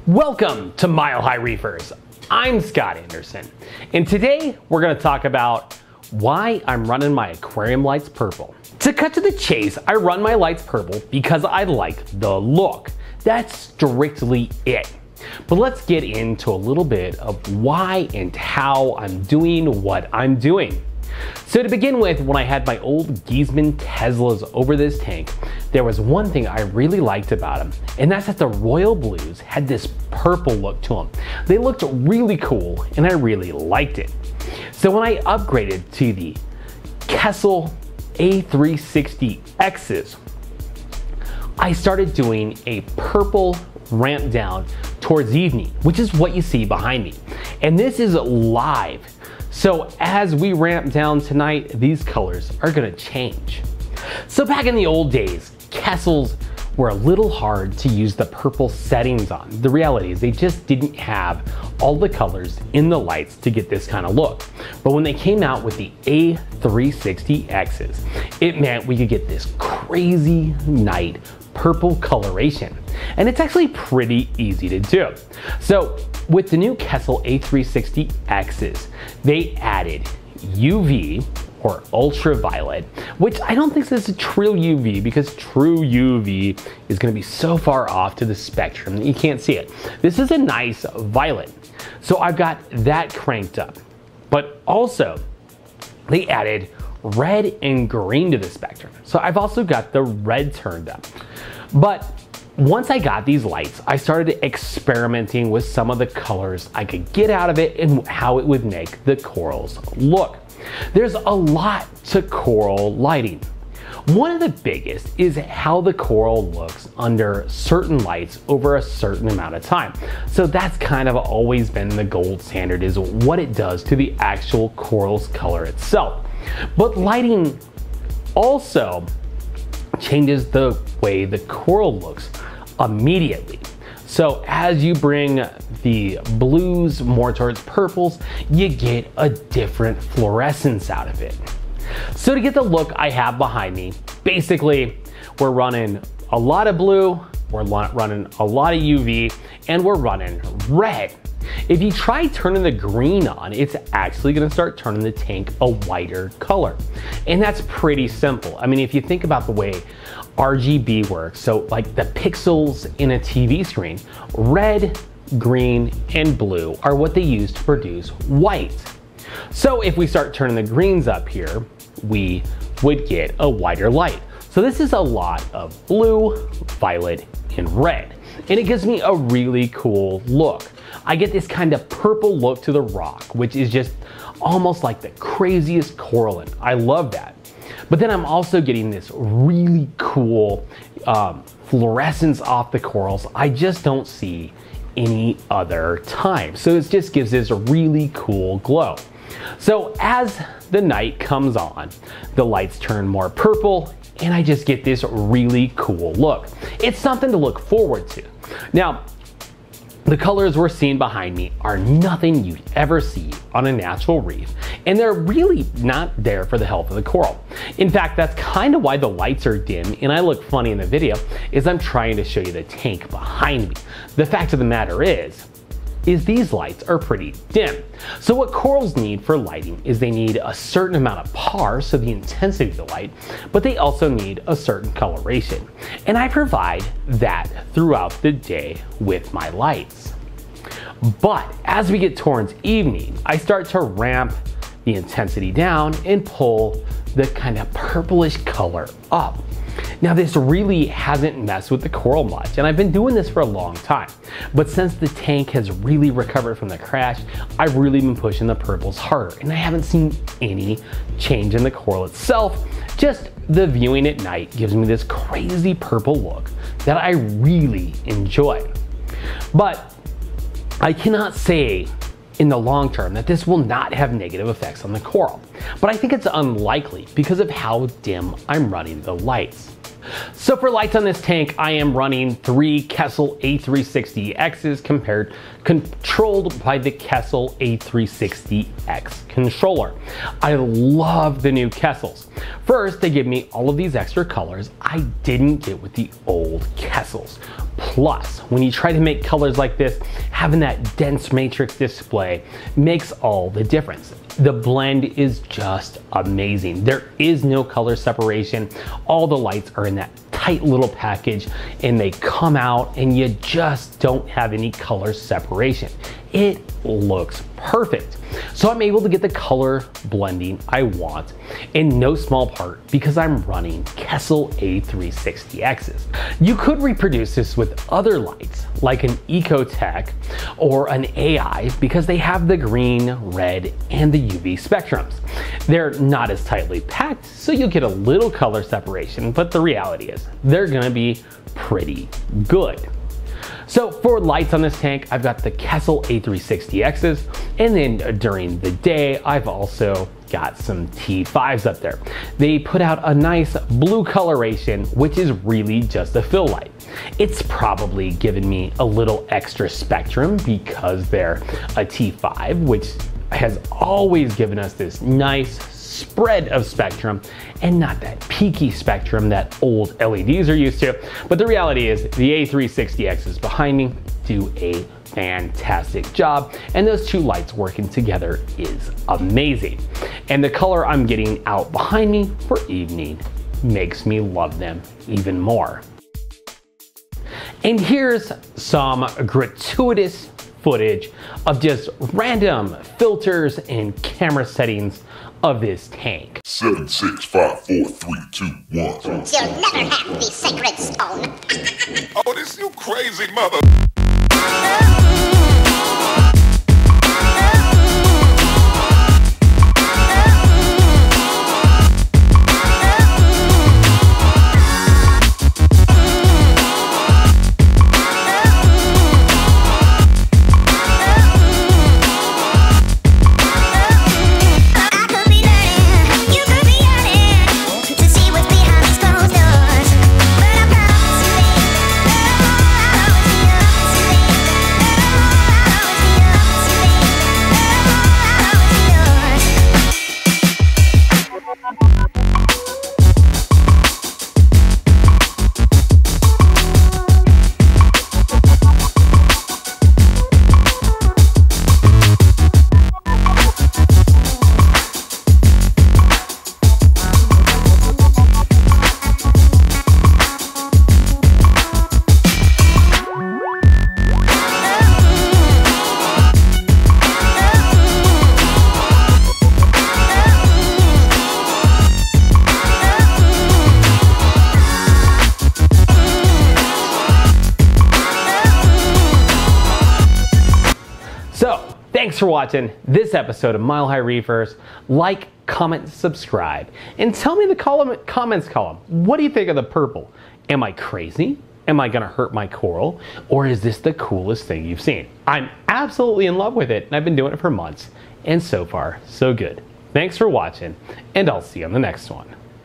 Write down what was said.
Welcome to Mile High Reefers. I'm Scott Anderson, and today we're going to talk about why I'm running my aquarium lights purple. To cut to the chase, I run my lights purple because I like the look. That's strictly it. But let's get into a little bit of why and how I'm doing what I'm doing. So to begin with, when I had my old Giesman Teslas over this tank, there was one thing I really liked about them, and that's that the Royal Blues had this purple look to them. They looked really cool, and I really liked it. So when I upgraded to the Kessil A360Xs, I started doing a purple ramp down towards evening, which is what you see behind me. And this is live. So as we ramp down tonight, these colors are gonna change. So back in the old days, Kessils were a little hard to use the purple settings on. The reality is they just didn't have all the colors in the lights to get this kind of look. But when they came out with the A360Xs, it meant we could get this crazy night purple coloration. And it's actually pretty easy to do. So with the new Kessil A360Xs, they added UV or ultraviolet, which I don't think is a true UV because true UV is going to be so far off to the spectrum that you can't see it. This is a nice violet. So I've got that cranked up. But also, they added red and green to the spectrum. So I've also got the red turned up. But once I got these lights, I started experimenting with some of the colors I could get out of it and how it would make the corals look. There's a lot to coral lighting. One of the biggest is how the coral looks under certain lights over a certain amount of time. So that's kind of always been the gold standard, is what it does to the actual coral's color itself. But lighting also changes the way the coral looks immediately. So as you bring the blues more towards purples, you get a different fluorescence out of it. So to get the look I have behind me, basically we're running a lot of blue, we're running a lot of UV, and we're running red. If you try turning the green on, it's actually gonna start turning the tank a whiter color. And that's pretty simple. I mean, if you think about the way RGB works, so like the pixels in a TV screen, red, green, and blue are what they use to produce white. So if we start turning the greens up here, we would get a whiter light. So this is a lot of blue, violet, and red. And it gives me a really cool look. I get this kind of purple look to the rock, which is just almost like the craziest coralline. I love that. But then I'm also getting this really cool fluorescence off the corals I just don't see any other time. So it just gives this a really cool glow. So as the night comes on, the lights turn more purple and I just get this really cool look. It's something to look forward to. Now, the colors we're seeing behind me are nothing you'd ever see on a natural reef, and they're really not there for the health of the coral. In fact, that's kind of why the lights are dim and I look funny in the video, is I'm trying to show you the tank behind me. The fact of the matter is these lights are pretty dim. So what corals need for lighting is they need a certain amount of PAR, so the intensity of the light, but they also need a certain coloration. And I provide that throughout the day with my lights. But as we get towards evening, I start to ramp the intensity down and pull the kind of purplish color up. Now this really hasn't messed with the coral much, and I've been doing this for a long time. But since the tank has really recovered from the crash, I've really been pushing the purples harder, and I haven't seen any change in the coral itself. Just the viewing at night gives me this crazy purple look that I really enjoy. But I cannot say in the long term that this will not have negative effects on the coral, but I think it's unlikely because of how dim I'm running the lights. So for lights on this tank, I am running 3 Kessil A360Xs controlled by the Kessil A360X controller. I love the new Kessils. First, they give me all of these extra colors I didn't get with the old Kessils. Plus, when you try to make colors like this, having that dense matrix display makes all the difference. The blend is just amazing. There is no color separation. All the lights are in that tight little package and they come out and you just don't have any color separation. It looks perfect. So I'm able to get the color blending I want in no small part because I'm running Kessil A360Xs. You could reproduce this with other lights like an Ecotech or an AI because they have the green, red, and the UV spectrums. They're not as tightly packed, so you'll get a little color separation, but the reality is they're gonna be pretty good. So for lights on this tank, I've got the Kessil A360Xs, and then during the day, I've also got some T5s up there. They put out a nice blue coloration, which is really just a fill light. It's probably given me a little extra spectrum because they're a T5, which has always given us this nice spread of spectrum and not that peaky spectrum that old LEDs are used to. But the reality is the A360Xs behind me do a fantastic job, and those two lights working together is amazing. And the color I'm getting out behind me for evening makes me love them even more. And here's some gratuitous footage of just random filters and camera settings of this tank. 7, 6, 5, 4, 3, 2, 1. You'll never have the sacred stone. Oh, this you crazy mother. So, thanks for watching this episode of Mile High Reefers. Like, comment, subscribe, and tell me in the comments column, what do you think of the purple? Am I crazy? Am I gonna hurt my coral? Or is this the coolest thing you've seen? I'm absolutely in love with it, and I've been doing it for months, and so far, so good. Thanks for watching, and I'll see you on the next one.